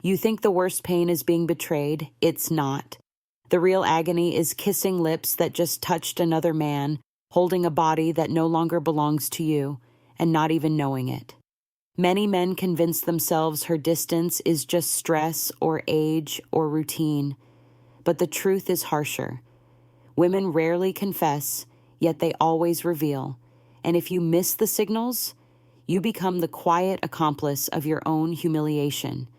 You think the worst pain is being betrayed. It's not. The real agony is kissing lips that just touched another man, holding a body that no longer belongs to you, and not even knowing it. Many men convince themselves her distance is just stress or age or routine, but the truth is harsher. Women rarely confess, yet they always reveal, and if you miss the signals, you become the quiet accomplice of your own humiliation.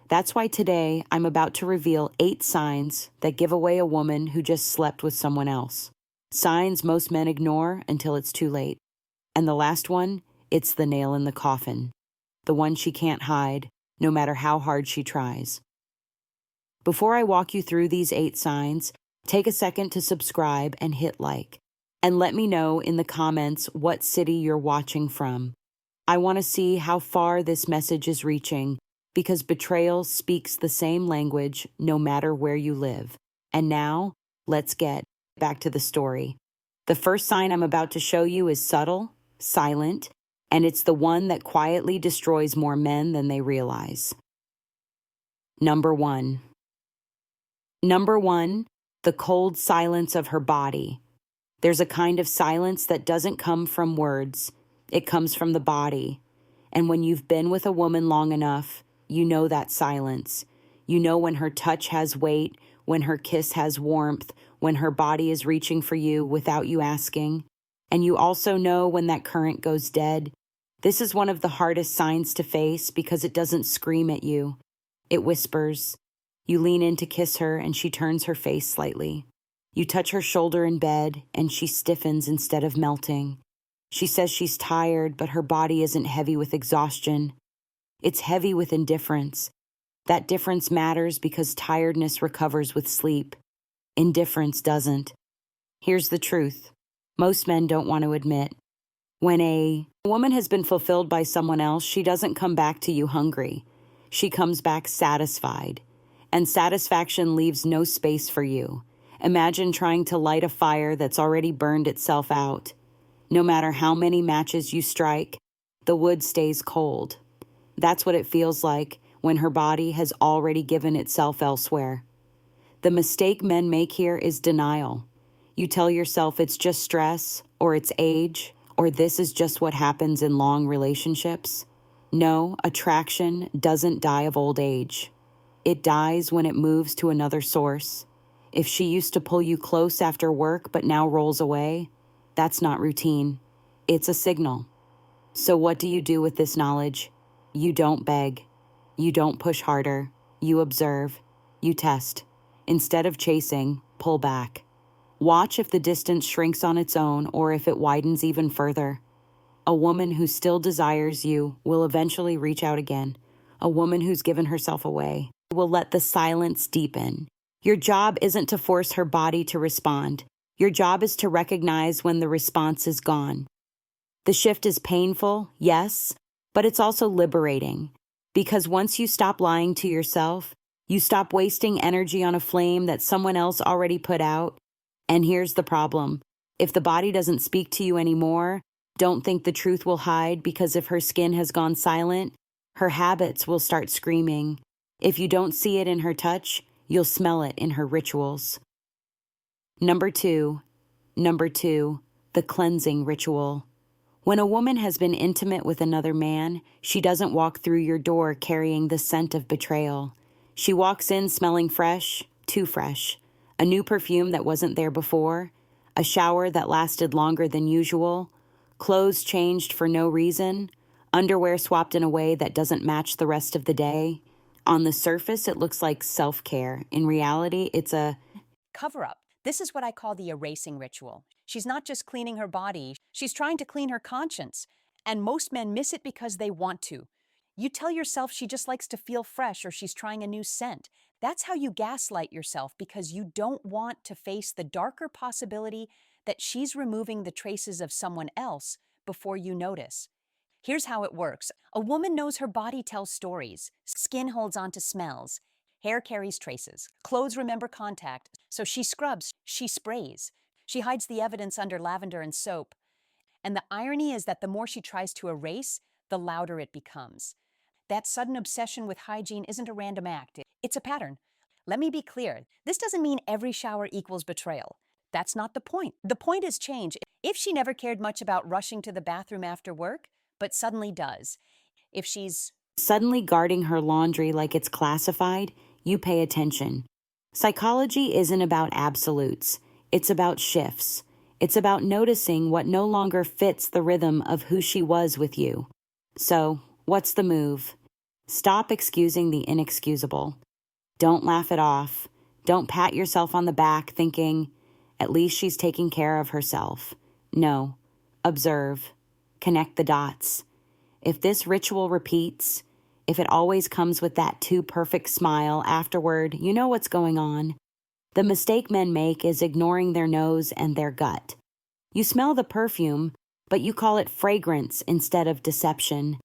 That's why today I'm about to reveal 8 signs that give away a woman who just slept with someone else. Signs most men ignore until it's too late. And the last one, it's the nail in the coffin. The one she can't hide, no matter how hard she tries. Before I walk you through these 8 signs, take a second to subscribe and hit like. And let me know in the comments what city you're watching from. I want to see how far this message is reaching, because betrayal speaks the same language no matter where you live. And now, let's get back to the story. The first sign I'm about to show you is subtle, silent, and it's the one that quietly destroys more men than they realize. Number 1. Number 1, the cold silence of her body. There's a kind of silence that doesn't come from words. It comes from the body. And when you've been with a woman long enough, you know that silence. You know when her touch has weight, when her kiss has warmth, when her body is reaching for you without you asking. And you also know when that current goes dead. This is one of the hardest signs to face because it doesn't scream at you. It whispers. You lean in to kiss her and she turns her face slightly. You touch her shoulder in bed and she stiffens instead of melting. She says she's tired, but her body isn't heavy with exhaustion. It's heavy with indifference. That difference matters because tiredness recovers with sleep. Indifference doesn't. Here's the truth. Most men don't want to admit. When a woman has been fulfilled by someone else, she doesn't come back to you hungry. She comes back satisfied. And satisfaction leaves no space for you. Imagine trying to light a fire that's already burned itself out. No matter how many matches you strike, the wood stays cold. That's what it feels like when her body has already given itself elsewhere. The mistake men make here is denial. You tell yourself it's just stress, or it's age, or this is just what happens in long relationships. No, attraction doesn't die of old age. It dies when it moves to another source. If she used to pull you close after work but now rolls away, that's not routine. It's a signal. So what do you do with this knowledge? You don't beg. You don't push harder. You observe. You test. Instead of chasing, pull back. Watch if the distance shrinks on its own or if it widens even further. A woman who still desires you will eventually reach out again. A woman who's given herself away will let the silence deepen. Your job isn't to force her body to respond. Your job is to recognize when the response is gone. The shift is painful, yes, but it's also liberating. Because once you stop lying to yourself, you stop wasting energy on a flame that someone else already put out. And here's the problem. If the body doesn't speak to you anymore, don't think the truth will hide, because if her skin has gone silent, her habits will start screaming. If you don't see it in her touch, you'll smell it in her rituals. Number two, the cleansing ritual. When a woman has been intimate with another man, she doesn't walk through your door carrying the scent of betrayal. She walks in smelling fresh, too fresh, a new perfume that wasn't there before, a shower that lasted longer than usual, clothes changed for no reason, underwear swapped in a way that doesn't match the rest of the day. On the surface, it looks like self-care. In reality, it's a cover-up. This is what I call the erasing ritual. She's not just cleaning her body, she's trying to clean her conscience. And most men miss it because they want to. You tell yourself she just likes to feel fresh or she's trying a new scent. That's how you gaslight yourself, because you don't want to face the darker possibility that she's removing the traces of someone else before you notice. Here's how it works. A woman knows her body tells stories. Skin holds on to smells. Hair carries traces. Clothes remember contact. So she scrubs, she sprays. She hides the evidence under lavender and soap. And the irony is that the more she tries to erase, the louder it becomes. That sudden obsession with hygiene isn't a random act. It's a pattern. Let me be clear. This doesn't mean every shower equals betrayal. That's not the point. The point is change. If she never cared much about rushing to the bathroom after work, but suddenly does. If she's Suddenly guarding her laundry like it's classified, you pay attention. Psychology isn't about absolutes. It's about shifts. It's about noticing what no longer fits the rhythm of who she was with you. So, what's the move? Stop excusing the inexcusable. Don't laugh it off. Don't pat yourself on the back thinking, at least she's taking care of herself. No. Observe. Connect the dots. If this ritual repeats, if it always comes with that too perfect smile afterward, you know what's going on. The mistake men make is ignoring their nose and their gut. You smell the perfume, but you call it fragrance instead of deception.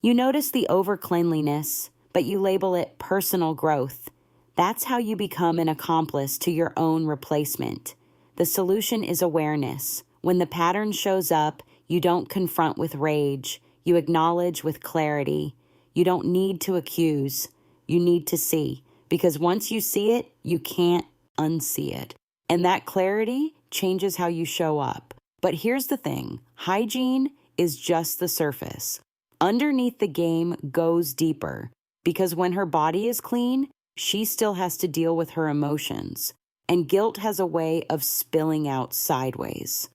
You notice the over-cleanliness, but you label it personal growth. That's how you become an accomplice to your own replacement. The solution is awareness. When the pattern shows up, you don't confront with rage. You acknowledge with clarity. You don't need to accuse. You need to see. Because once you see it, you can't unsee it. And that clarity changes how you show up. But here's the thing. Hygiene is just the surface. Underneath the game goes deeper. Because when her body is clean, she still has to deal with her emotions. And guilt has a way of spilling out sideways.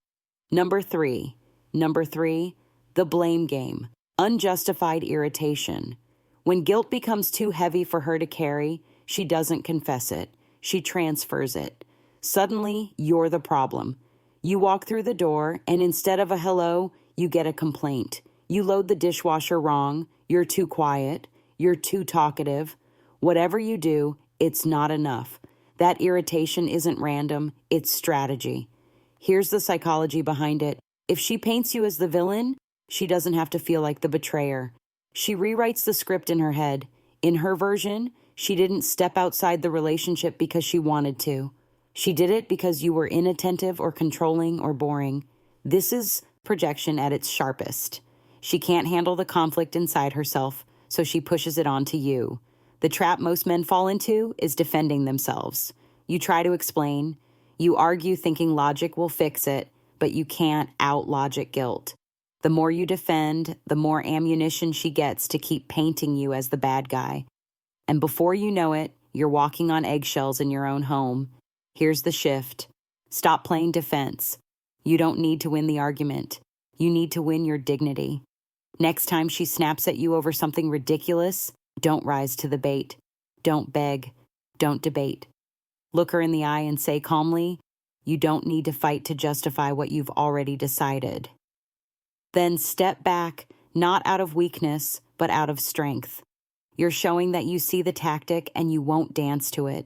Number three, the blame game. Unjustified irritation. When guilt becomes too heavy for her to carry, she doesn't confess it. She transfers it. Suddenly, you're the problem. You walk through the door, and instead of a hello, you get a complaint. You load the dishwasher wrong. You're too quiet. You're too talkative. Whatever you do, it's not enough. That irritation isn't random. It's strategy. Here's the psychology behind it. If she paints you as the villain, she doesn't have to feel like the betrayer. She rewrites the script in her head. In her version, she didn't step outside the relationship because she wanted to. She did it because you were inattentive or controlling or boring. This is projection at its sharpest. She can't handle the conflict inside herself, so she pushes it onto you. The trap most men fall into is defending themselves. You try to explain. You argue thinking logic will fix it, but you can't out-logic guilt. The more you defend, the more ammunition she gets to keep painting you as the bad guy. And before you know it, you're walking on eggshells in your own home. Here's the shift. Stop playing defense. You don't need to win the argument. You need to win your dignity. Next time she snaps at you over something ridiculous, don't rise to the bait. Don't beg. Don't debate. Look her in the eye and say calmly, you don't need to fight to justify what you've already decided. Then step back, not out of weakness, but out of strength. You're showing that you see the tactic and you won't dance to it.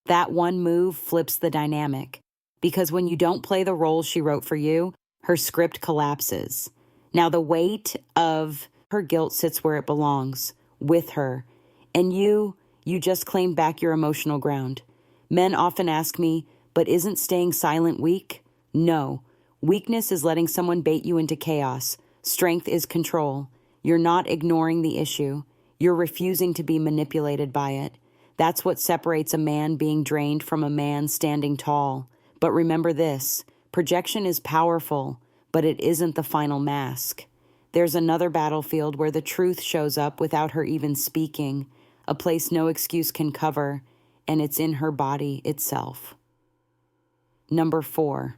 That one move flips the dynamic. Because when you don't play the role she wrote for you, her script collapses. Now the weight of her guilt sits where it belongs, with her. And you just claim back your emotional ground. Men often ask me, but isn't staying silent weak? No. Weakness is letting someone bait you into chaos. Strength is control. You're not ignoring the issue. You're refusing to be manipulated by it. That's what separates a man being drained from a man standing tall. But remember this, projection is powerful, but it isn't the final mask. There's another battlefield where the truth shows up without her even speaking, a place no excuse can cover, and it's in her body itself. Number four,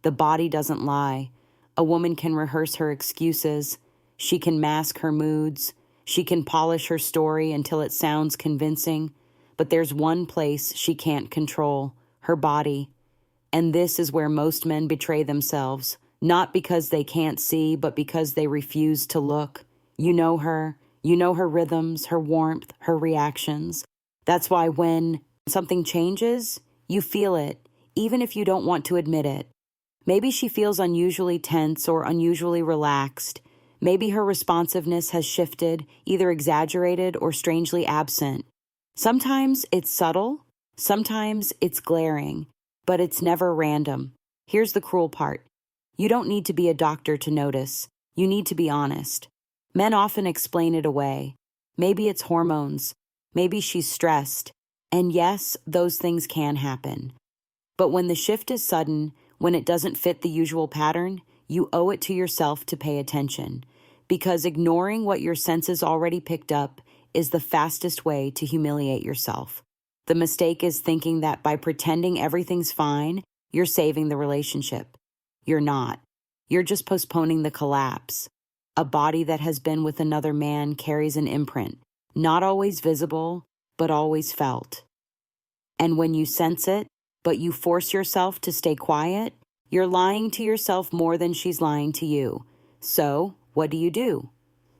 the body doesn't lie. A woman can rehearse her excuses. She can mask her moods. She can polish her story until it sounds convincing. But there's one place she can't control, her body. And this is where most men betray themselves, not because they can't see, but because they refuse to look. You know her rhythms, her warmth, her reactions. That's why when something changes, you feel it, even if you don't want to admit it. Maybe she feels unusually tense or unusually relaxed. Maybe her responsiveness has shifted, either exaggerated or strangely absent. Sometimes it's subtle, sometimes it's glaring, but it's never random. Here's the cruel part. You don't need to be a doctor to notice. You need to be honest. Men often explain it away. Maybe it's hormones. Maybe she's stressed. And yes, those things can happen. But when the shift is sudden, when it doesn't fit the usual pattern, you owe it to yourself to pay attention. Because ignoring what your senses already picked up is the fastest way to humiliate yourself. The mistake is thinking that by pretending everything's fine, you're saving the relationship. You're not. You're just postponing the collapse. A body that has been with another man carries an imprint, not always visible, but always felt. And when you sense it, but you force yourself to stay quiet, you're lying to yourself more than she's lying to you. So, what do?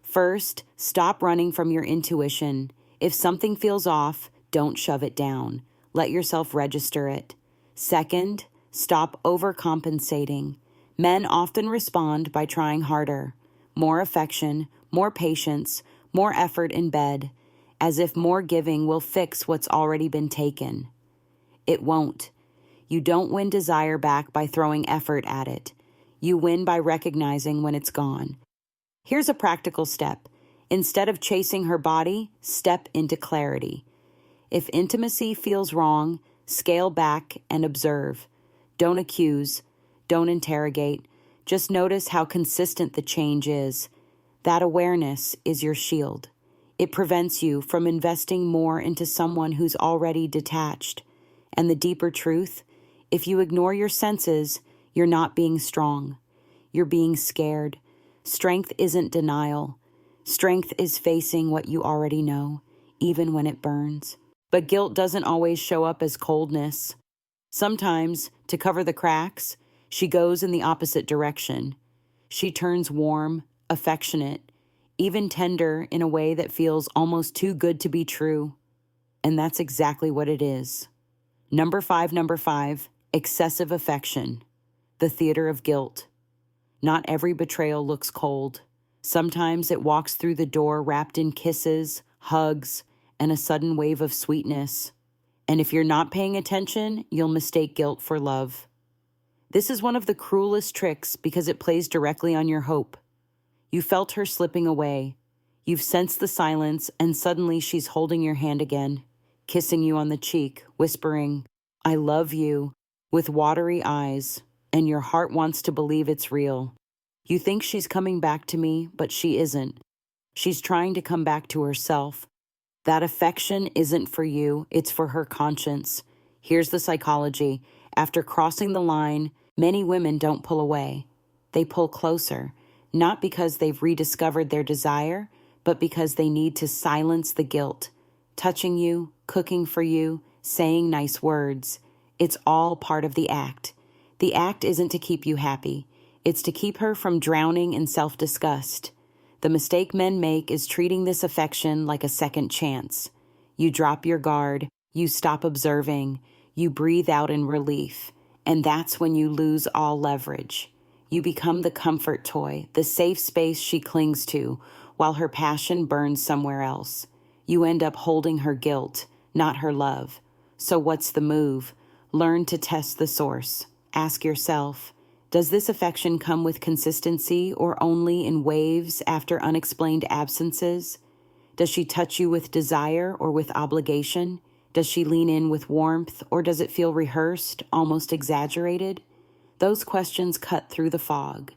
First, stop running from your intuition. If something feels off, don't shove it down. Let yourself register it. Second, stop overcompensating. Men often respond by trying harder. More affection, more patience, more effort in bed, as if more giving will fix what's already been taken. It won't. You don't win desire back by throwing effort at it. You win by recognizing when it's gone. Here's a practical step. Instead of chasing her body, step into clarity. If intimacy feels wrong, scale back and observe. Don't accuse. Don't interrogate. Just notice how consistent the change is. That awareness is your shield. It prevents you from investing more into someone who's already detached. And the deeper truth, if you ignore your senses, you're not being strong. You're being scared. Strength isn't denial. Strength is facing what you already know, even when it burns. But guilt doesn't always show up as coldness. Sometimes, to cover the cracks, she goes in the opposite direction. She turns warm, affectionate, even tender in a way that feels almost too good to be true. And that's exactly what it is. Number five, excessive affection. The theater of guilt. Not every betrayal looks cold. Sometimes it walks through the door wrapped in kisses, hugs, and a sudden wave of sweetness. And if you're not paying attention, you'll mistake guilt for love. This is one of the cruelest tricks because it plays directly on your hope. You felt her slipping away. You've sensed the silence, and suddenly she's holding your hand again, kissing you on the cheek, whispering, "I love you," with watery eyes, and your heart wants to believe it's real. You think she's coming back to me, but she isn't. She's trying to come back to herself. That affection isn't for you, it's for her conscience. Here's the psychology. After crossing the line, many women don't pull away. They pull closer, not because they've rediscovered their desire, but because they need to silence the guilt. Touching you, cooking for you, saying nice words. It's all part of the act. The act isn't to keep you happy. It's to keep her from drowning in self-disgust. The mistake men make is treating this affection like a second chance. You drop your guard, you stop observing, you breathe out in relief, and that's when you lose all leverage. You become the comfort toy, the safe space she clings to, while her passion burns somewhere else. You end up holding her guilt, not her love. So what's the move? Learn to test the source. Ask yourself, does this affection come with consistency or only in waves after unexplained absences? Does she touch you with desire or with obligation? Does she lean in with warmth or does it feel rehearsed, almost exaggerated? Those questions cut through the fog.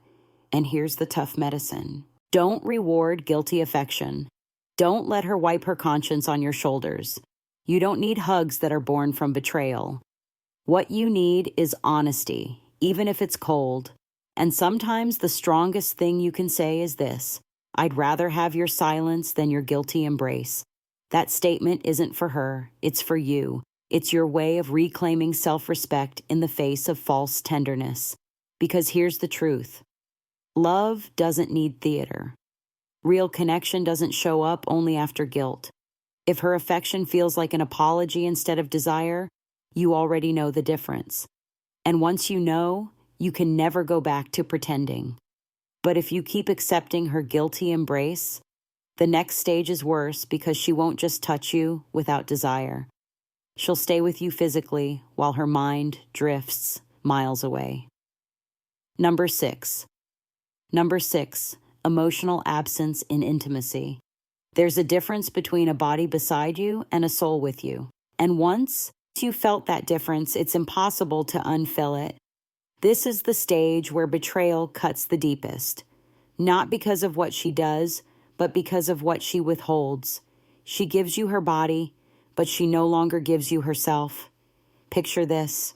And here's the tough medicine. Don't reward guilty affection. Don't let her wipe her conscience on your shoulders. You don't need hugs that are born from betrayal. What you need is honesty, even if it's cold. And sometimes the strongest thing you can say is this: I'd rather have your silence than your guilty embrace. That statement isn't for her, it's for you. It's your way of reclaiming self-respect in the face of false tenderness. Because here's the truth. Love doesn't need theater. Real connection doesn't show up only after guilt. If her affection feels like an apology instead of desire, you already know the difference. And once you know, you can never go back to pretending. But if you keep accepting her guilty embrace, the next stage is worse because she won't just touch you without desire. She'll stay with you physically while her mind drifts miles away. Number six, emotional absence in intimacy. There's a difference between a body beside you and a soul with you. And once you felt that difference, it's impossible to unfill it. This is the stage where betrayal cuts the deepest. Not because of what she does, but because of what she withholds. She gives you her body, but she no longer gives you herself. Picture this.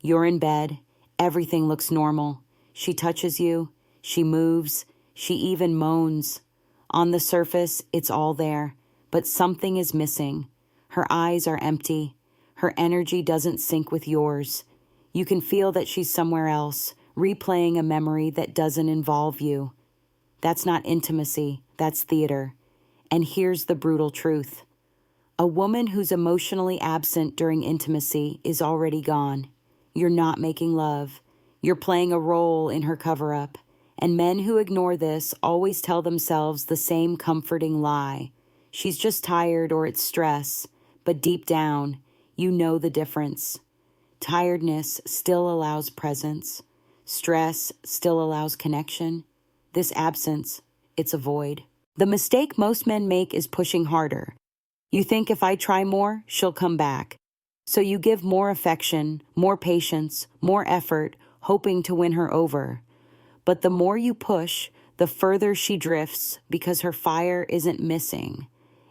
You're in bed. Everything looks normal. She touches you. She moves. She even moans. On the surface, it's all there, but something is missing. Her eyes are empty. Her energy doesn't sync with yours. You can feel that she's somewhere else, replaying a memory that doesn't involve you. That's not intimacy, that's theater. And here's the brutal truth. A woman who's emotionally absent during intimacy is already gone. You're not making love. You're playing a role in her cover-up. And men who ignore this always tell themselves the same comforting lie. She's just tired or it's stress. But deep down, you know the difference. Tiredness still allows presence. Stress still allows connection. This absence, it's a void. The mistake most men make is pushing harder. You think if I try more, she'll come back. So you give more affection, more patience, more effort, hoping to win her over. But the more you push, the further she drifts because her fire isn't missing.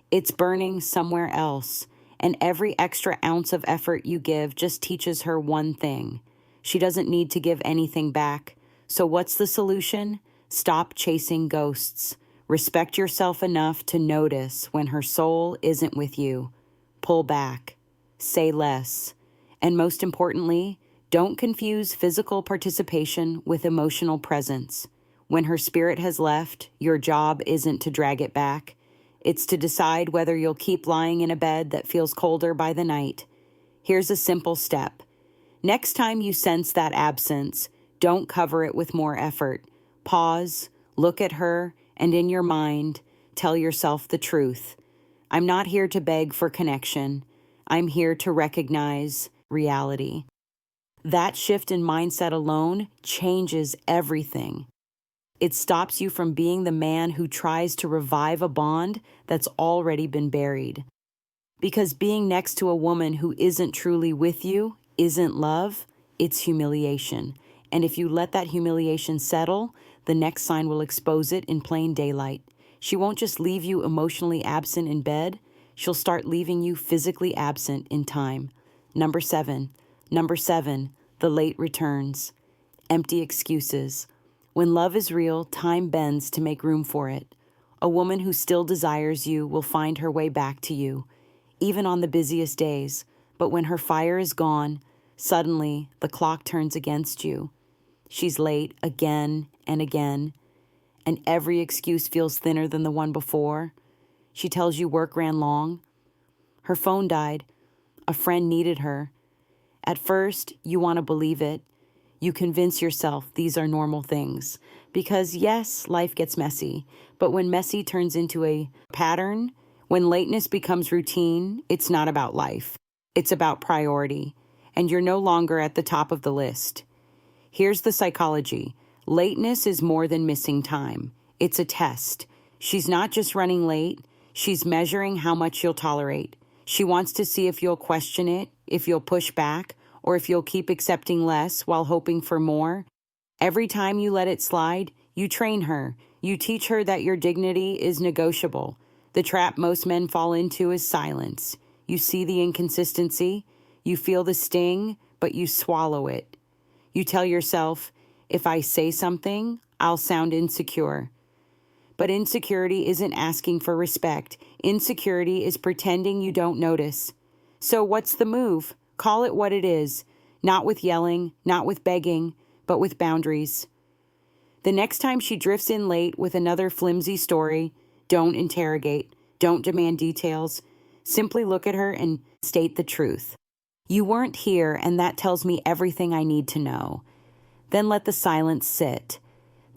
It's burning somewhere else, and every extra ounce of effort you give just teaches her one thing. She doesn't need to give anything back. So what's the solution? Stop chasing ghosts. Respect yourself enough to notice when her soul isn't with you. Pull back. Say less. And most importantly, don't confuse physical participation with emotional presence. When her spirit has left, your job isn't to drag it back. It's to decide whether you'll keep lying in a bed that feels colder by the night. Here's a simple step. Next time you sense that absence, don't cover it with more effort. Pause, look at her, and in your mind, tell yourself the truth. I'm not here to beg for connection. I'm here to recognize reality. That shift in mindset alone changes everything. It stops you from being the man who tries to revive a bond that's already been buried. Because being next to a woman who isn't truly with you isn't love, it's humiliation. And if you let that humiliation settle, the next sign will expose it in plain daylight. She won't just leave you emotionally absent in bed, she'll start leaving you physically absent in time. Number seven, the late returns. Empty excuses. When love is real, time bends to make room for it. A woman who still desires you will find her way back to you, even on the busiest days. But when her fire is gone, suddenly the clock turns against you. She's late again and again, and every excuse feels thinner than the one before. She tells you work ran long. Her phone died. A friend needed her. At first, you want to believe it. You convince yourself these are normal things. Because yes, life gets messy. But when messy turns into a pattern, when lateness becomes routine, it's not about life. It's about priority. And you're no longer at the top of the list. Here's the psychology. Lateness is more than missing time. It's a test. She's not just running late. She's measuring how much you'll tolerate. She wants to see if you'll question it, if you'll push back, or if you'll keep accepting less while hoping for more. Every time you let it slide, you train her. You teach her that your dignity is negotiable. The trap most men fall into is silence. You see the inconsistency, you feel the sting, but you swallow it. You tell yourself, if I say something, I'll sound insecure. But insecurity isn't asking for respect. Insecurity is pretending you don't notice. So what's the move? Call it what it is. Not with yelling, not with begging, but with boundaries. The next time she drifts in late with another flimsy story, don't interrogate, don't demand details. Simply look at her and state the truth. You weren't here, and that tells me everything I need to know. Then let the silence sit.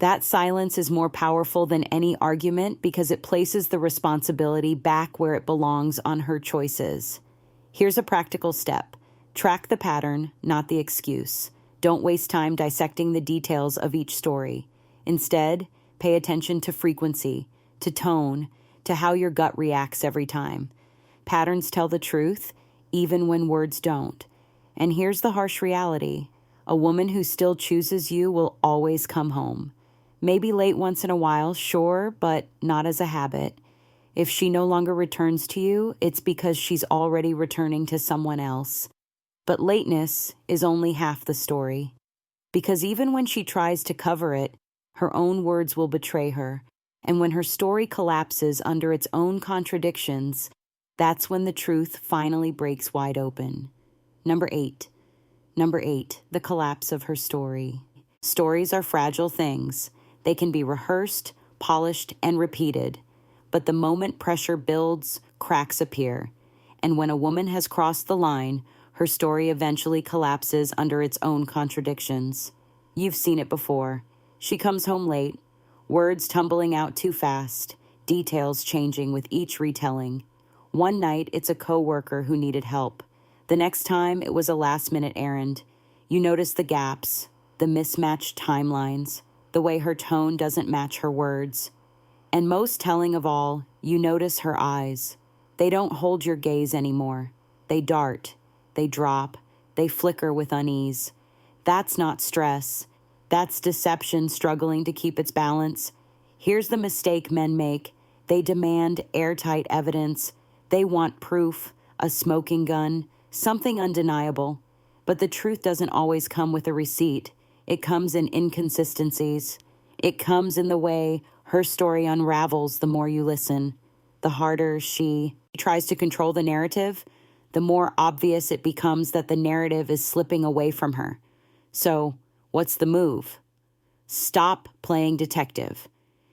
That silence is more powerful than any argument because it places the responsibility back where it belongs on her choices. Here's a practical step. Track the pattern, not the excuse. Don't waste time dissecting the details of each story. Instead, Pay attention to frequency, to tone, to how your gut reacts every time. Patterns tell the truth, even when words don't. And here's the harsh reality. A woman who still chooses you will always come home. Maybe late once in a while, sure, but not as a habit. If she no longer returns to you, it's because she's already returning to someone else. But lateness is only half the story. Because even when she tries to cover it, her own words will betray her. And when her story collapses under its own contradictions, that's when the truth finally breaks wide open. Number 8, the collapse of her story. Stories are fragile things. They can be rehearsed, polished, and repeated. But the moment pressure builds, cracks appear. And when a woman has crossed the line, her story eventually collapses under its own contradictions. You've seen it before. She comes home late, words tumbling out too fast, details changing with each retelling. One night, it's a coworker who needed help. The next time, it was a last-minute errand. You notice the gaps, the mismatched timelines, the way her tone doesn't match her words. And most telling of all, you notice her eyes. They don't hold your gaze anymore. They dart, they drop, they flicker with unease. That's not stress. That's deception struggling to keep its balance. Here's the mistake men make. They demand airtight evidence. They want proof, a smoking gun, something undeniable. But the truth doesn't always come with a receipt. It comes in inconsistencies. It comes in the way her story unravels the more you listen. The harder she tries to control the narrative, the more obvious it becomes that the narrative is slipping away from her. So, what's the move? Stop playing detective.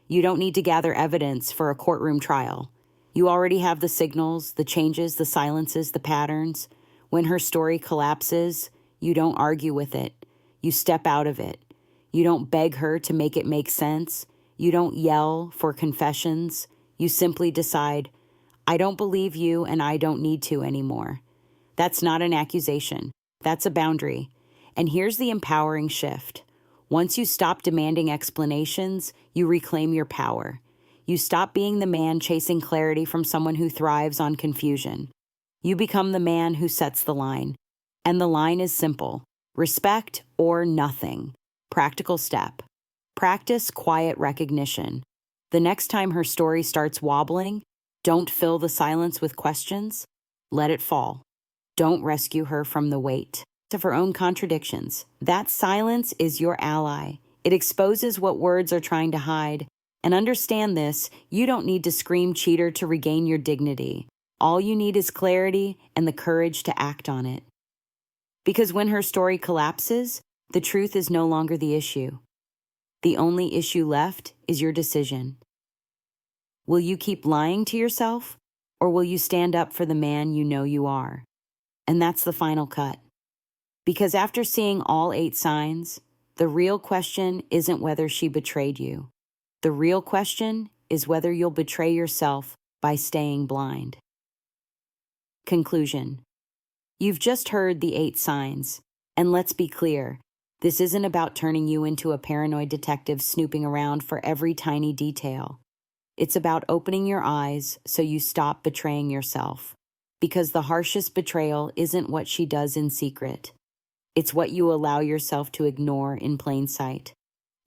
You don't need to gather evidence for a courtroom trial. You already have the signals, the changes, the silences, the patterns. When her story collapses, you don't argue with it. You step out of it. You don't beg her to make it make sense. You don't yell for confessions. You simply decide, I don't believe you and I don't need to anymore. That's not an accusation. That's a boundary. And here's the empowering shift. Once you stop demanding explanations, you reclaim your power. You stop being the man chasing clarity from someone who thrives on confusion. You become the man who sets the line. And the line is simple. Respect or nothing. Practical step. Practice quiet recognition. The next time her story starts wobbling, don't fill the silence with questions. Let it fall. Don't rescue her from the weight of her own contradictions. That silence is your ally. It exposes what words are trying to hide. And understand this, you don't need to scream cheater to regain your dignity. All you need is clarity and the courage to act on it. Because when her story collapses, the truth is no longer the issue. The only issue left is your decision. Will you keep lying to yourself, or will you stand up for the man you know you are? And that's the final cut. Because after seeing all 8 signs, the real question isn't whether she betrayed you. The real question is whether you'll betray yourself by staying blind. Conclusion. You've just heard the 8 signs, and let's be clear, this isn't about turning you into a paranoid detective snooping around for every tiny detail. It's about opening your eyes so you stop betraying yourself. Because the harshest betrayal isn't what she does in secret. It's what you allow yourself to ignore in plain sight.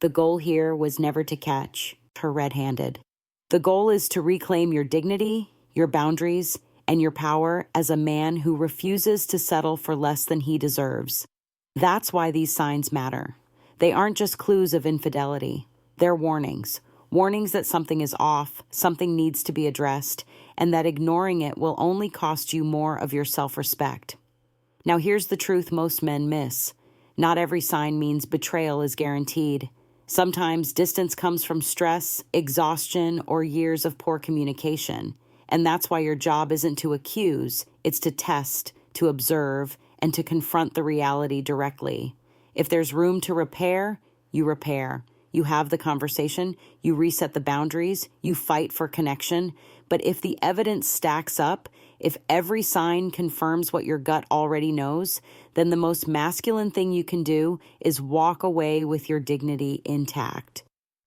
The goal here was never to catch her red-handed. The goal is to reclaim your dignity, your boundaries, and your power as a man who refuses to settle for less than he deserves. That's why these signs matter. They aren't just clues of infidelity. They're warnings. Warnings that something is off, something needs to be addressed, and that ignoring it will only cost you more of your self-respect. Now here's the truth most men miss. Not every sign means betrayal is guaranteed. Sometimes distance comes from stress, exhaustion, or years of poor communication. And that's why your job isn't to accuse, it's to test, to observe, and to confront the reality directly. If there's room to repair, you repair. You have the conversation, you reset the boundaries, you fight for connection. But if the evidence stacks up, if every sign confirms what your gut already knows, then the most masculine thing you can do is walk away with your dignity intact.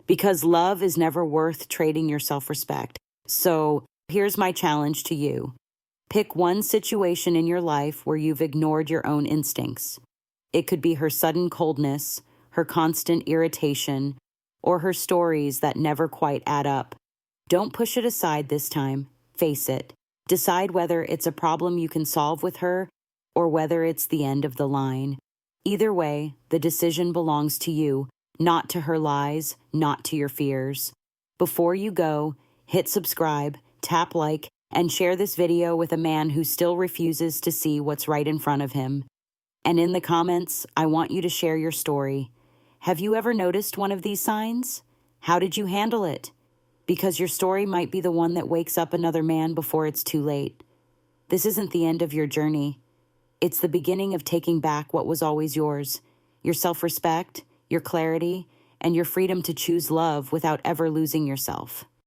because love is never worth trading your self-respect. So here's my challenge to you. Pick one situation in your life where you've ignored your own instincts. It could be her sudden coldness, her constant irritation, or her stories that never quite add up. Don't push it aside this time. Face it. Decide whether it's a problem you can solve with her or whether it's the end of the line. Either way, the decision belongs to you, not to her lies, not to your fears. Before you go, hit subscribe, tap like, and share this video with a man who still refuses to see what's right in front of him. And in the comments, I want you to share your story. Have you ever noticed one of these signs? How did you handle it? Because your story might be the one that wakes up another man before it's too late. This isn't the end of your journey. It's the beginning of taking back what was always yours, your self-respect, your clarity, and your freedom to choose love without ever losing yourself.